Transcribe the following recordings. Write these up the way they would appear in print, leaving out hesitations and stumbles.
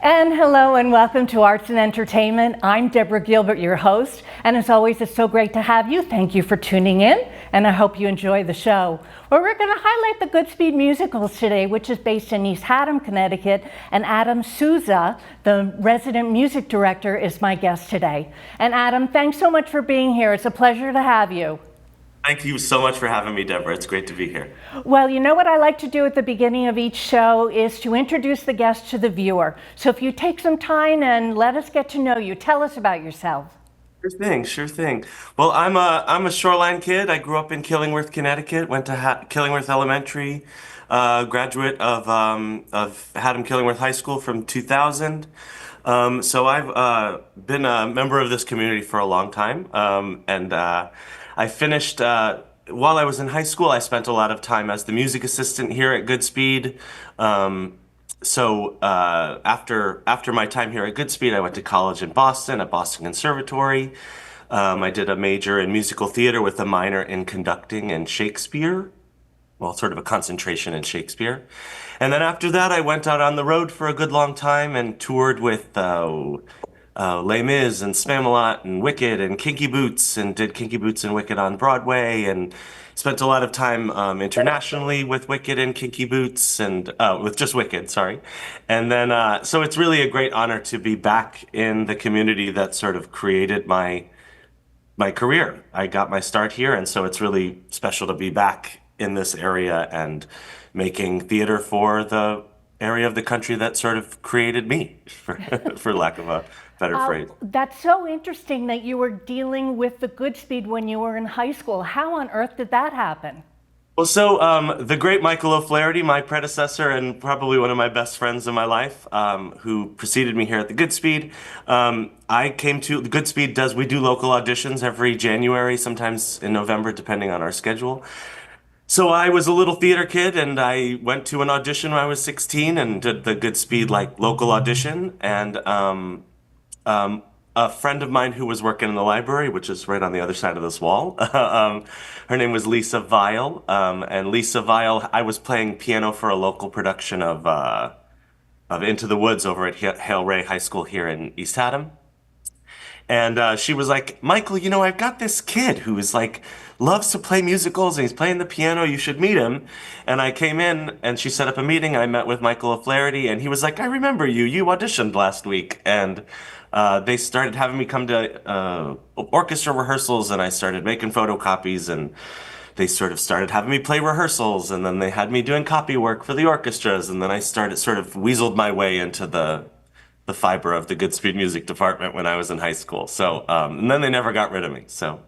And hello and welcome to Arts and Entertainment. I'm Deborah Gilbert, your host, and as always, it's so great to have you. Thank you for tuning in, and I hope you enjoy the show. Well, we're going to highlight the Goodspeed musicals today, which is based in East Haddam, Connecticut, and Adam Souza, the resident music director, is my guest today. And Adam, thanks so much for being here. It's a pleasure to have you. Thank you so much for having me, Deborah. It's great to be here. Well, you know what I like to do at the beginning of each show is to introduce the guest to the viewer. So if you take some time and let us get to know you, tell us about yourself. Sure thing. Well, I'm a Shoreline kid. I grew up in Killingworth, Connecticut. Went to Killingworth Elementary. Graduate of Haddam Killingworth High School from 2000. So I've been a member of this community for a long time, and I finished. While I was in high school, I spent a lot of time as the music assistant here at Goodspeed. After my time here at Goodspeed, I went to college in Boston at Boston Conservatory. I did a major in musical theater with a minor in conducting and Shakespeare. Well, sort of a concentration in Shakespeare. And then after that, I went out on the road for a good long time and toured with Les Mis and Spamalot and Wicked and Kinky Boots, and did Kinky Boots and Wicked on Broadway, and spent a lot of time internationally with Wicked and Kinky Boots, and with just Wicked, sorry. And then so it's really a great honor to be back in the community that sort of created my career. I got my start here, and so it's really special to be back in this area and making theater for the area of the country that sort of created me, for lack of a better phrase. That's so interesting that you were dealing with the Goodspeed when you were in high school. How on earth did that happen? Well, so the great Michael O'Flaherty, my predecessor and probably one of my best friends in my life, who preceded me here at the Goodspeed. I came to the Goodspeed we do local auditions every January, sometimes in November, depending on our schedule. So I was a little theater kid, and I went to an audition when I was 16 and did the Goodspeed local audition. And a friend of mine who was working in the library, which is right on the other side of this wall, her name was Lisa Vile. And Lisa Vile, I was playing piano for a local production of Into the Woods over at Hale Ray High School here in East Haddam. And she was like, Michael, you know, I've got this kid who is loves to play musicals and he's playing the piano. You should meet him. And I came in and she set up a meeting. I met with Michael O'Flaherty and he was like, I remember you. You auditioned last week. And they started having me come to orchestra rehearsals, and I started making photocopies, and they sort of started having me play rehearsals, and then they had me doing copy work for the orchestras, and then I started sort of weaseled my way into the fiber of the Goodspeed music department when I was in high school. So, and then they never got rid of me. So.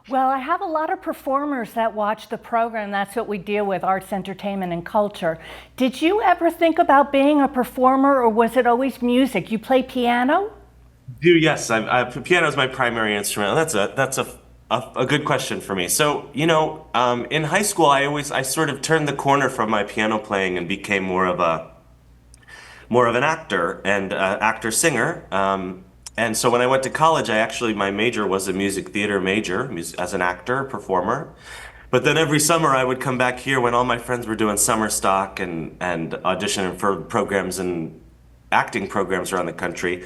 Well, I have a lot of performers that watch the program. That's what we deal with, arts, entertainment, and culture. Did you ever think about being a performer, or was it always music? You play piano? Yes, piano is my primary instrument. That's a good question for me. So, you know, in high school, I sort of turned the corner from my piano playing and became more of an actor and actor singer. And so when I went to college, my major was a music theater major as an actor, performer. But then every summer I would come back here when all my friends were doing summer stock and auditioning for programs and acting programs around the country.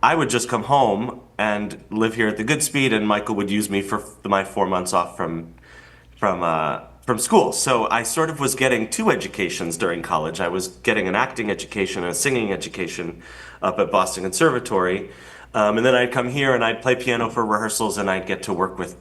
I would just come home and live here at the Goodspeed, and Michael would use me for my 4 months off from school. So I sort of was getting two educations during college. I was getting an acting education and a singing education up at Boston Conservatory. And then I'd come here and I'd play piano for rehearsals, and I'd get to work with,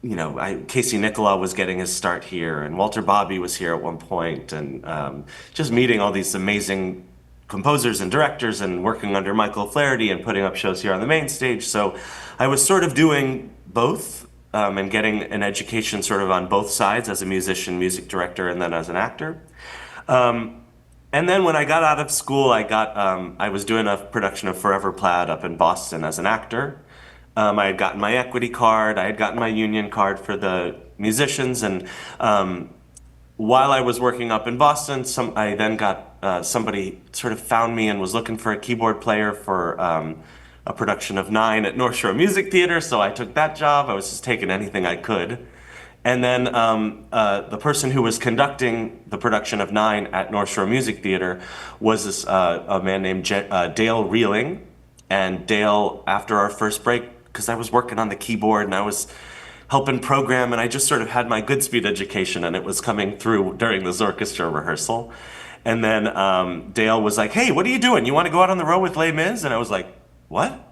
you know, Casey Nicola was getting his start here, and Walter Bobby was here at one point, and just meeting all these amazing composers and directors and working under Michael Flaherty and putting up shows here on the main stage. So I was sort of doing both and getting an education sort of on both sides as a musician, music director, and then as an actor. And then when I got out of school, I was doing a production of Forever Plaid up in Boston as an actor. I had gotten my equity card, I had gotten my union card for the musicians, and while I was working up in Boston, I then got somebody sort of found me and was looking for a keyboard player for a production of Nine at North Shore Music Theater, so I took that job. I was just taking anything I could. And then the person who was conducting the production of Nine at North Shore Music Theater was a man named Dale Reeling. And Dale, after our first break, because I was working on the keyboard and I was helping program, and I just sort of had my Goodspeed education, and it was coming through during this orchestra rehearsal. And then Dale was like, "Hey, what are you doing? You want to go out on the road with Les Mis?" And I was like, "What?"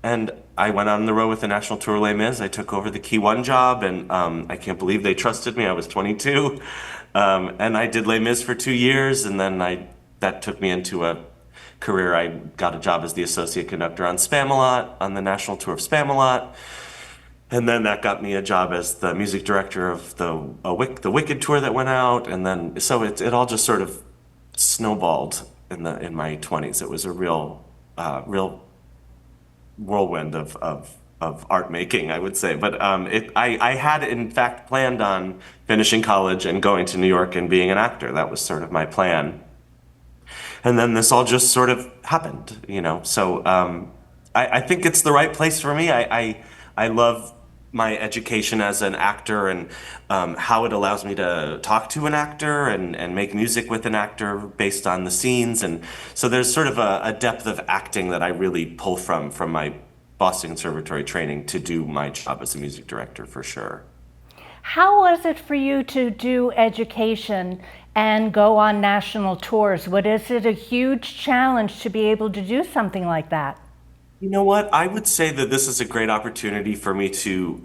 And I went on the road with the National Tour Les Mis. I took over the Key One job, and I can't believe they trusted me. I was 22, and I did Les Mis for 2 years, and then that took me into a career. I got a job as the associate conductor on Spamalot, on the National Tour of Spamalot, and then that got me a job as the music director of the Wicked tour that went out, and then so it all just sort of snowballed in my 20s. It was a real whirlwind of art making, I would say. But I had in fact planned on finishing college and going to New York and being an actor. That was sort of my plan. And then this all just sort of happened. So I think it's the right place for me. I love my education as an actor, and how it allows me to talk to an actor and make music with an actor based on the scenes. And so there's sort of a depth of acting that I really pull from my Boston Conservatory training to do my job as a music director, for sure. How was it for you to do education and go on national tours? Is it a huge challenge to be able to do something like that? You know what? I would say that this is a great opportunity for me to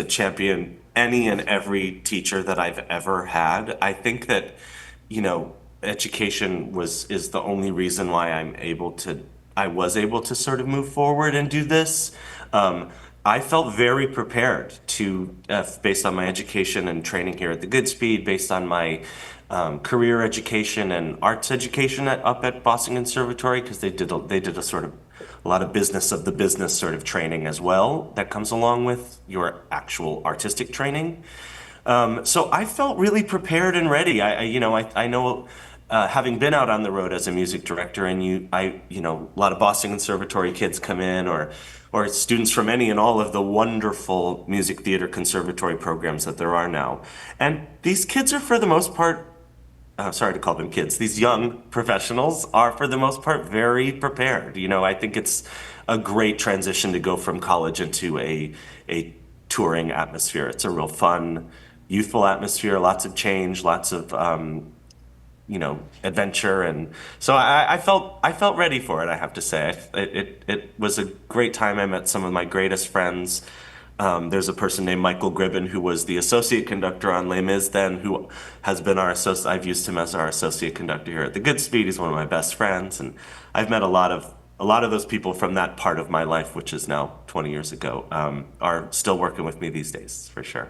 champion any and every teacher that I've ever had. I think that, education is the only reason why I was able to sort of move forward and do this. I felt very prepared based on my education and training here at the Goodspeed, based on my career education and arts education up at Boston Conservatory, because they did a lot of business of the business sort of training as well that comes along with your actual artistic training. So I felt really prepared and ready. I know, having been out on the road as a music director, and a lot of Boston Conservatory kids come in, or students from any and all of the wonderful music theater conservatory programs that there are now. And these kids are, for the most part, sorry to call them kids, these young professionals are, for the most part, very prepared. I think it's a great transition to go from college into a touring atmosphere. It's a real fun, youthful atmosphere, lots of change, lots of adventure, and so I felt ready for it. I have to say, it was a great time. I met some of my greatest friends. There's a person named Michael Gribben who was the associate conductor on Les Mis then, who has been I've used him as our associate conductor here at the Goodspeed. He's one of my best friends, and I've met a lot of those people from that part of my life, which is now 20 years ago, are still working with me these days, for sure.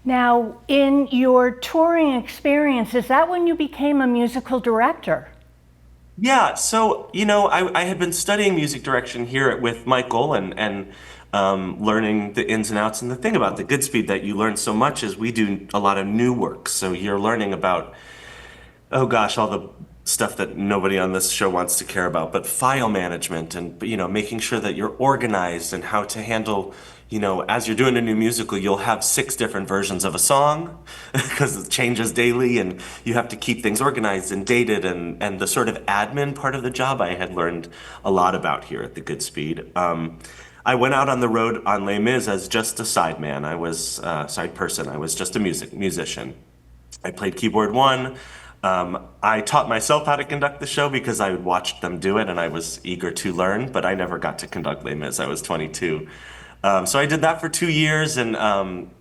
Now, in your touring experience, is that when you became a musical director? Yeah, so I had been studying music direction here with Michael, and learning the ins and outs. And the thing about the Goodspeed that you learn so much is we do a lot of new work. So you're learning about, oh gosh, all the stuff that nobody on this show wants to care about, but file management, and making sure that you're organized, and how to handle, as you're doing a new musical, you'll have 6 different versions of a song because it changes daily, and you have to keep things organized and dated, and the sort of admin part of the job I had learned a lot about here at the Goodspeed. I went out on the road on Les Mis as just a sideman. I was a side person. I was just a musician. I played keyboard 1. I taught myself how to conduct the show because I watched them do it, and I was eager to learn, but I never got to conduct Les Mis. I was 22. So I did that for 2 years, and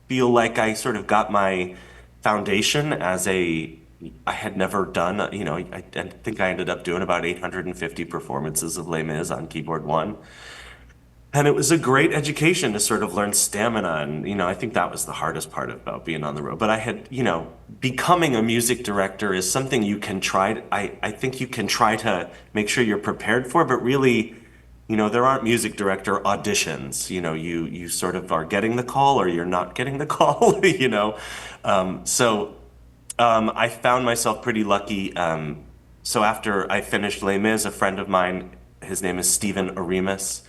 feel like I sort of got my foundation I had never done, I think I ended up doing about 850 performances of Les Mis on keyboard 1. And it was a great education to sort of learn stamina. And, I think that was the hardest part about being on the road. But I had, becoming a music director is something you can try. I think you can try to make sure you're prepared for, but really, there aren't music director auditions. You sort of are getting the call or you're not getting the call, So I found myself pretty lucky. So after I finished Les Mis, a friend of mine, his name is Stephen Aremus,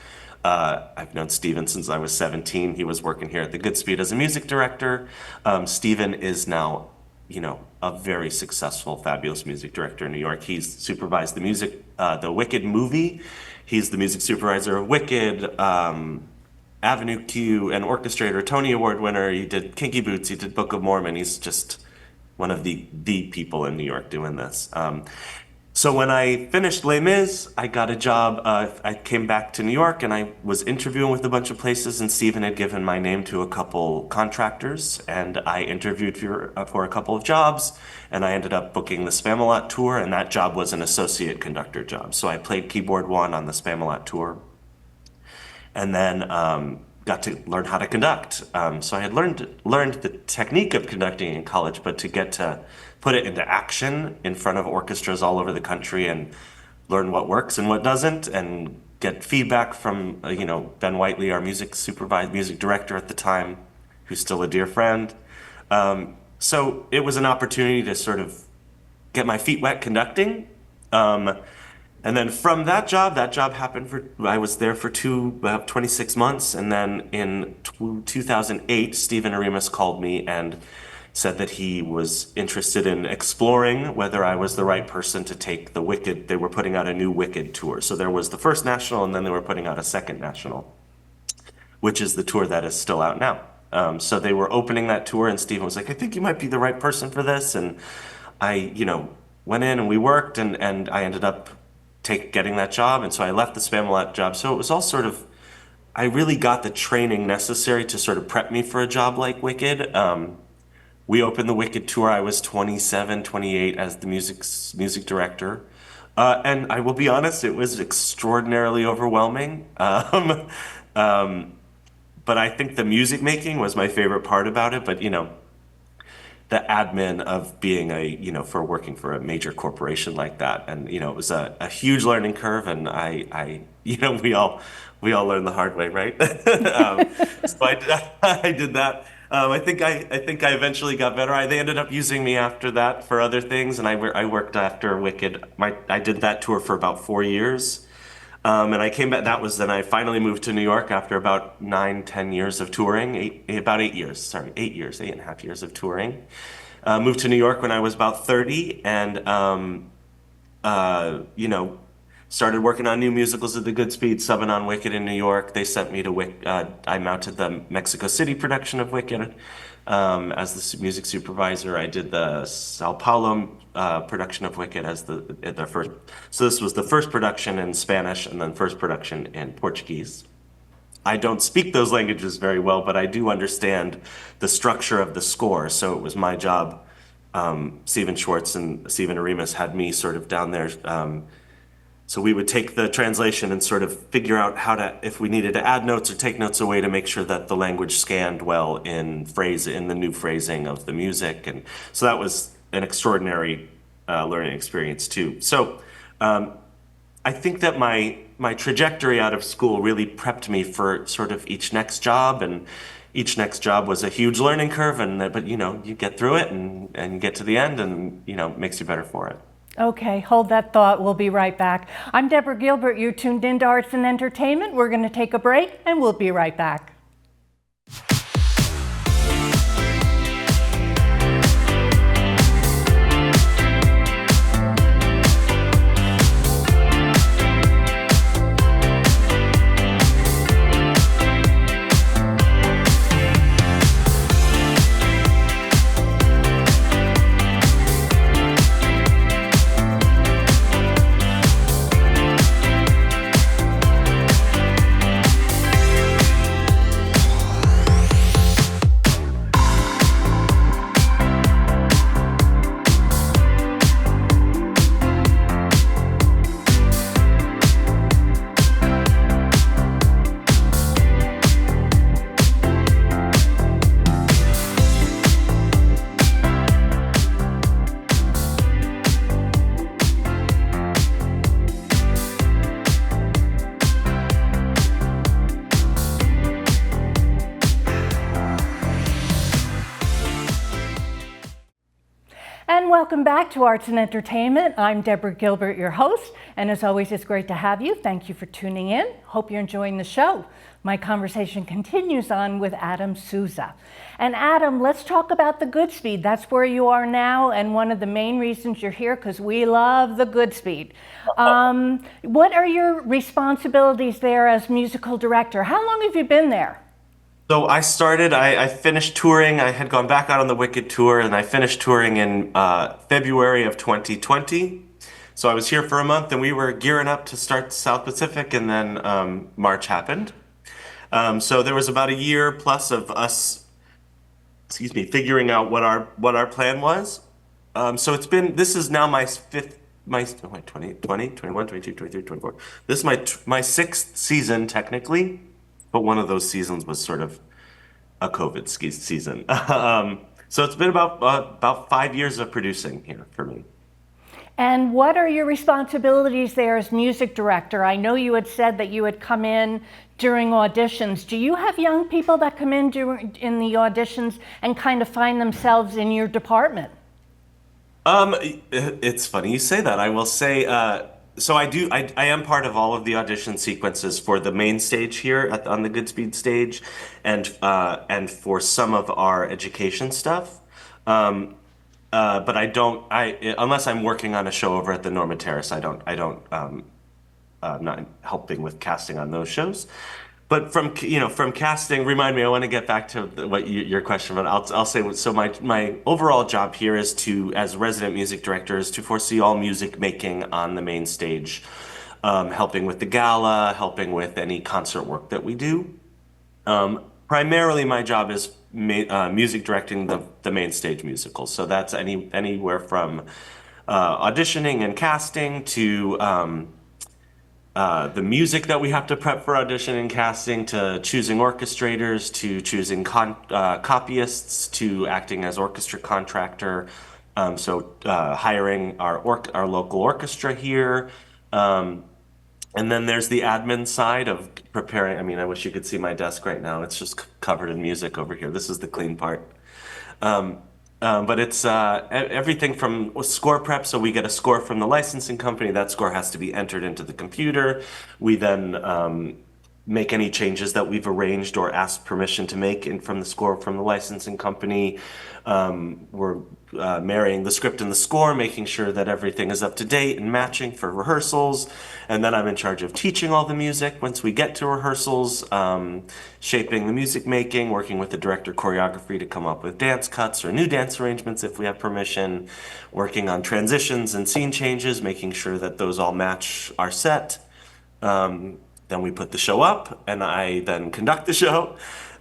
I've known Steven since I was 17. He was working here at the Goodspeed as a music director. Steven is now, a very successful, fabulous music director in New York. He's supervised the Wicked movie. He's the music supervisor of Wicked, Avenue Q, an orchestrator, Tony Award winner. He did Kinky Boots. He did Book of Mormon. He's just one of the people in New York doing this. So when I finished Les Mis, I got a job. I came back to New York and I was interviewing with a bunch of places, and Steven had given my name to a couple contractors, and I interviewed for a couple of jobs, and I ended up booking the Spamalot tour, and that job was an associate conductor job. So I played keyboard one on the Spamalot tour, and then got to learn how to conduct. So I had learned the technique of conducting in college, but to get to put it into action in front of orchestras all over the country and learn what works and what doesn't, and get feedback from Ben Whiteley, our music director at the time, who's still a dear friend. So it was an opportunity to sort of get my feet wet conducting. And then from that job happened I was there for about 26 months. And then in 2008, Stephen Aremus called me and said that he was interested in exploring whether I was the right person to take the Wicked. They were putting out a new Wicked tour. So there was the first national, and then they were putting out a second national, which is the tour that is still out now. So they were opening that tour, and Stephen was like, I think you might be the right person for this. And I, went in and we worked, and I ended up getting that job. And so I left the Spamalot job. So it was all sort of, I really got the training necessary to sort of prep me for a job like Wicked. We opened the Wicked tour. I was 27, 28 as the music director. And I will be honest, it was extraordinarily overwhelming. But I think the music making was my favorite part about it. But, the admin of being for working for a major corporation like that. And, it was a huge learning curve. And we all learn the hard way, right? So I did that. I think I eventually got better. They ended up using me after that for other things, and I worked after Wicked. I did that tour for about 4 years, and I came back. Then I finally moved to New York after about 9-10 years of touring. 8 years, 8.5 years of touring. Moved to New York when I was about 30, and started working on new musicals at the Goodspeed, subbing on Wicked in New York. They sent me to I mounted the Mexico City production of Wicked as the music supervisor. I did the Sao Paulo production of Wicked as the first. So this was the first production in Spanish and then first production in Portuguese. I don't speak those languages very well, but I do understand the structure of the score. So it was my job. Steven Schwartz and Stephen Aremus had me sort of down there. So we would take the translation and sort of figure out if we needed to add notes or take notes away to make sure that the language scanned well in the new phrasing of the music. And so that was an extraordinary learning experience too. So I think that my trajectory out of school really prepped me for sort of each next job, and each next job was a huge learning curve. But you get through it and you get to the end, and it makes you better for it. Okay, hold that thought. We'll be right back. I'm Deborah Gilbert. You're tuned into Arts and Entertainment. We're going to take a break, and we'll be right back. And welcome back to Arts and Entertainment. I'm Deborah Gilbert, your host, and as always, it's great to have you. Thank you for tuning in. Hope you're enjoying the show. My conversation continues on with Adam Souza. And Adam, let's talk about the Goodspeed. That's where you are now, and one of the main reasons you're here, because we love the Goodspeed. What are your responsibilities there as musical director? How long have you been there? So I finished touring. I had gone back out on the Wicked tour, and I finished touring in February of 2020. So I was here for a month, and we were gearing up to start South Pacific, and then March happened. So there was about a year plus of us, figuring out what our plan was. So this is now my fifth, my, oh, wait, 20, 20, 21, 22, 23, 24. This is my sixth season technically, but one of those seasons was sort of a COVID season. So it's been about 5 years of producing here for me. And what are your responsibilities there as music director? I know you had said that you had come in during auditions. Do you have young people that come in in the auditions and kind of find themselves in your department? It's funny you say that. I will say, so I am part of all of the audition sequences for the main stage here on the Goodspeed stage, and for some of our education stuff. But I don't, unless I'm working on a show over at the Norma Terrace, I'm not helping with casting on those shows. But from casting, remind me, I want to get back to your question, but I'll say, so my overall job here is as resident music director, is to foresee all music making on the main stage, helping with the gala, helping with any concert work that we do. Primarily, my job is music directing the main stage musicals. So that's anywhere from auditioning and casting to the music that we have to prep for audition and casting, to choosing orchestrators, to choosing copyists, to acting as orchestra contractor. Hiring our local orchestra here. And then there's the admin side of preparing. I mean, I wish you could see my desk right now. It's just covered in music over here. This is the clean part. But it's everything from score prep. So we get a score from the licensing company. That score has to be entered into the computer. We then make any changes that we've arranged or asked permission to make from the score from the licensing company. We're marrying the script and the score, making sure that everything is up to date and matching for rehearsals. And then I'm in charge of teaching all the music once we get to rehearsals, shaping the music making, working with the director choreography to come up with dance cuts or new dance arrangements if we have permission, working on transitions and scene changes, making sure that those all match our set. Then we put the show up, and I then conduct the show,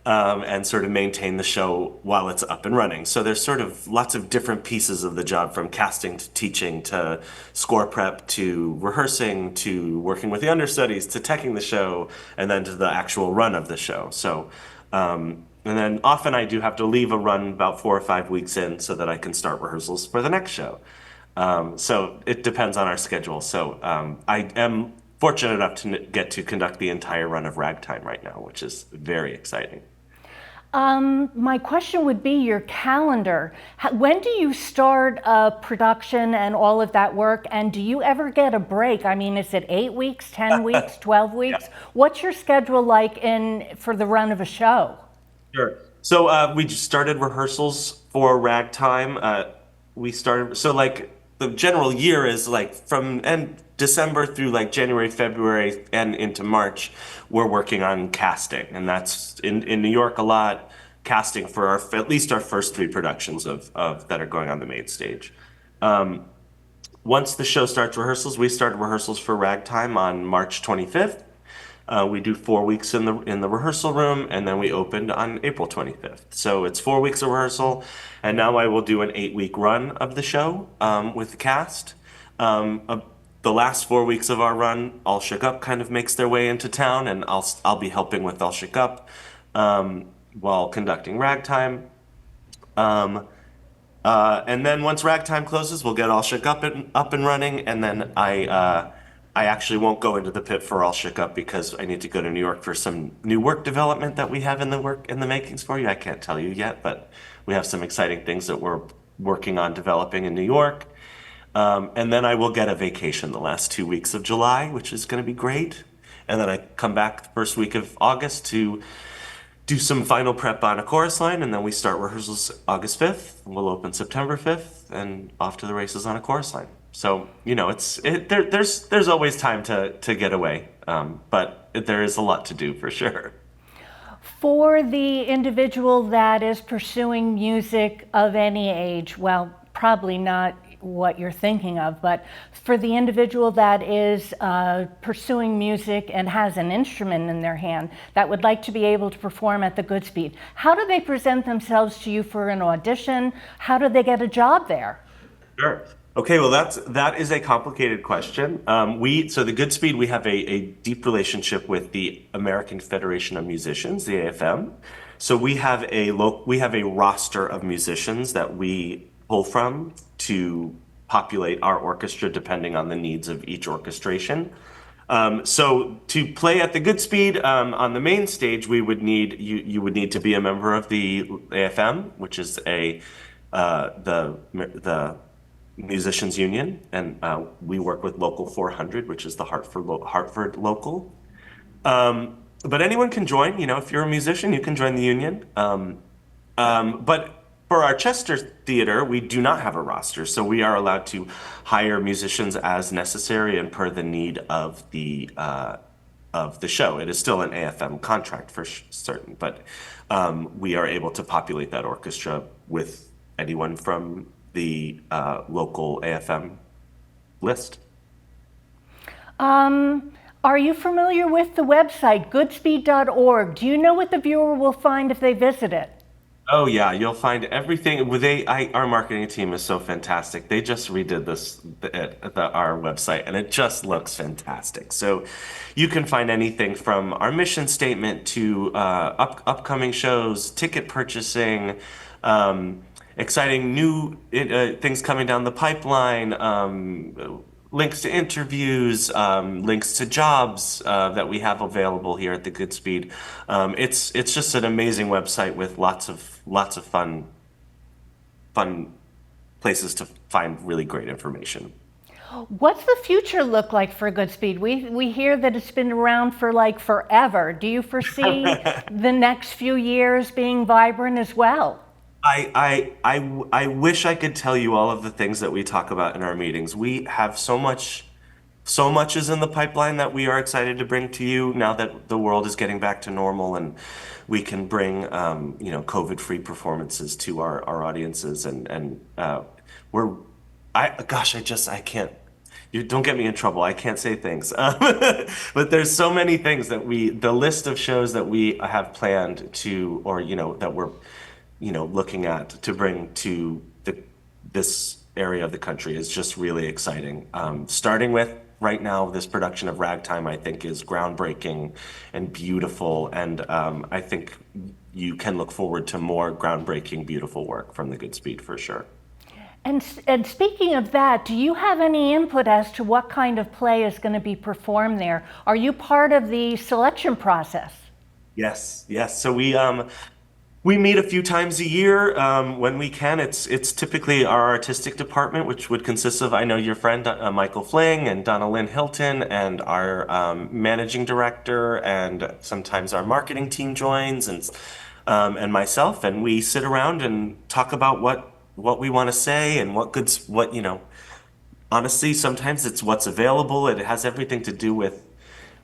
and sort of maintain the show while it's up and running. So there's sort of lots of different pieces of the job, from casting to teaching to score prep to rehearsing to working with the understudies to teching the show, and then to the actual run of the show. So, and then often I do have to leave a run about 4 or 5 weeks in so that I can start rehearsals for the next show. So it depends on our schedule. So I am fortunate enough to get to conduct the entire run of Ragtime right now, which is very exciting. My question would be your calendar. When do you start a production and all of that work, and do you ever get a break? I mean, is it 8 weeks, 10 weeks, 12 weeks? Yeah. What's your schedule like for the run of a show? Sure. So we just started rehearsals for Ragtime. The general year is like from December through like January, February, and into March, we're working on casting. And that's in New York a lot, casting for at least our first 3 productions of that are going on the main stage. Once the show starts rehearsals, we started rehearsals for Ragtime on March 25th. We do 4 weeks in the rehearsal room, and then we opened on April 25th. So it's 4 weeks of rehearsal, and now I will do an 8-week run of the show with the cast. The last 4 weeks of our run, All Shook Up kind of makes their way into town, and I'll be helping with All Shook Up while conducting Ragtime. And then once Ragtime closes, we'll get All Shook Up and running, and then I actually won't go into the pit for All Shook Up because I need to go to New York for some new work development that we have in the makings for you. I can't tell you yet, but we have some exciting things that we're working on developing in New York. And then I will get a vacation the last 2 weeks of July, which is going to be great. And then I come back the first week of August to do some final prep on a chorus line, and then we start rehearsals August 5th. We'll open September 5th, and off to the races on a chorus line. So, there's always time to get away, but there is a lot to do for sure. For the individual that is pursuing music of any age, well, probably not what you're thinking of, but for the individual that is pursuing music and has an instrument in their hand that would like to be able to perform at the Goodspeed, how do they present themselves to you for an audition? How do they get a job there? Sure. Okay, well, that is a complicated question. So the Goodspeed, we have a deep relationship with the American Federation of Musicians, the AFM. So we have a roster of musicians that we pull from to populate our orchestra depending on the needs of each orchestration. So to play at the Goodspeed on the main stage, you would need to be a member of the AFM, which is the musicians union, and we work with Local 400, which is the Hartford local. But anyone can join. If you're a musician, you can join the union. But for our Chester Theater, we do not have a roster, so we are allowed to hire musicians as necessary and per the need of the show. It is still an AFM contract for certain, but we are able to populate that orchestra with anyone from the local AFM list. Are you familiar with the website, goodspeed.org? Do you know what the viewer will find if they visit it? Oh yeah, you'll find everything. Our marketing team is so fantastic. They just redid our website, and it just looks fantastic. So you can find anything from our mission statement to upcoming shows, ticket purchasing, exciting new things coming down the pipeline, links to interviews, links to jobs that we have available here at the Goodspeed. It's just an amazing website with lots of fun places to find really great information. What's the future look like for Goodspeed? We hear that it's been around for like forever. Do you foresee the next few years being vibrant as well? I wish I could tell you all of the things that we talk about in our meetings. We have so much is in the pipeline that we are excited to bring to you now that the world is getting back to normal, and we can bring COVID-free performances to our audiences, and I can't. You don't get me in trouble. I can't say things, but there's so many things the list of shows that we have planned to, or that we're looking at to bring to this area of the country is just really exciting. Starting with right now, this production of Ragtime, I think, is groundbreaking and beautiful, and I think you can look forward to more groundbreaking, beautiful work from the Goodspeed for sure. And speaking of that, do you have any input as to what kind of play is going to be performed there? Are you part of the selection process? Yes. So we meet a few times a year when we can. It's typically our artistic department, which would consist of, I know your friend Michael Fling and Donna Lynn Hilton, and our managing director, and sometimes our marketing team joins, and myself, and we sit around and talk about what we want to say and honestly, sometimes it's what's available. It has everything to do with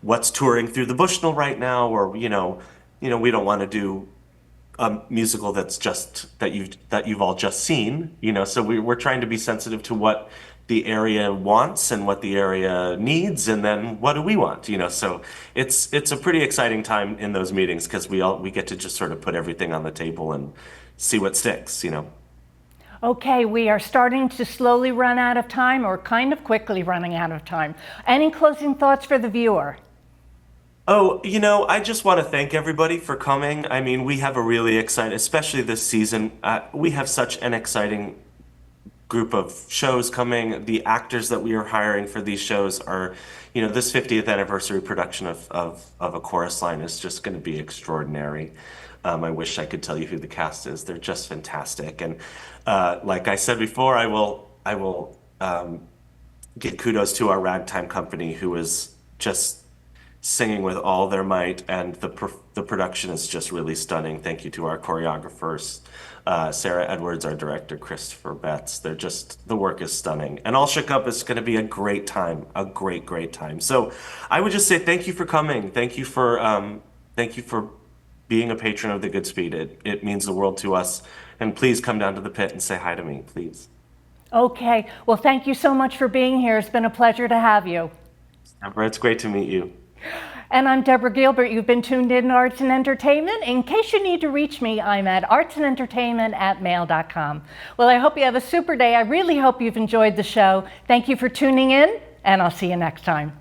what's touring through the Bushnell right now, or we don't want to do a musical that's just that you've all just seen, so we're trying to be sensitive to what the area wants and what the area needs, and then what do we want, so it's a pretty exciting time in those meetings, because we get to just sort of put everything on the table and see what sticks. Okay, we are starting to slowly run out of time, or kind of quickly running out of time. Any closing thoughts for the viewer? Oh, I just want to thank everybody for coming. I mean, we have a really exciting, especially this season, we have such an exciting group of shows coming. The actors that we are hiring for these shows are, this 50th anniversary production of A Chorus Line is just going to be extraordinary. I wish I could tell you who the cast is. They're just fantastic. And like I said before, I will give kudos to our ragtime company, who is just singing with all their might, and the production is just really stunning. Thank you to our choreographers, Sarah Edwards, our director, Christopher Betts. The work is stunning. And All Shook Up is going to be a great time, a great time. So I would just say thank you for coming. Thank you for being a patron of the Goodspeed. It means the world to us. And please come down to the pit and say hi to me, please. Okay, well, thank you so much for being here. It's been a pleasure to have you. Deborah, it's great to meet you. And I'm Deborah Gilbert. You've been tuned in to Arts and Entertainment. In case you need to reach me, I'm at artsandentertainment@mail.com. Well, I hope you have a super day. I really hope you've enjoyed the show. Thank you for tuning in, and I'll see you next time.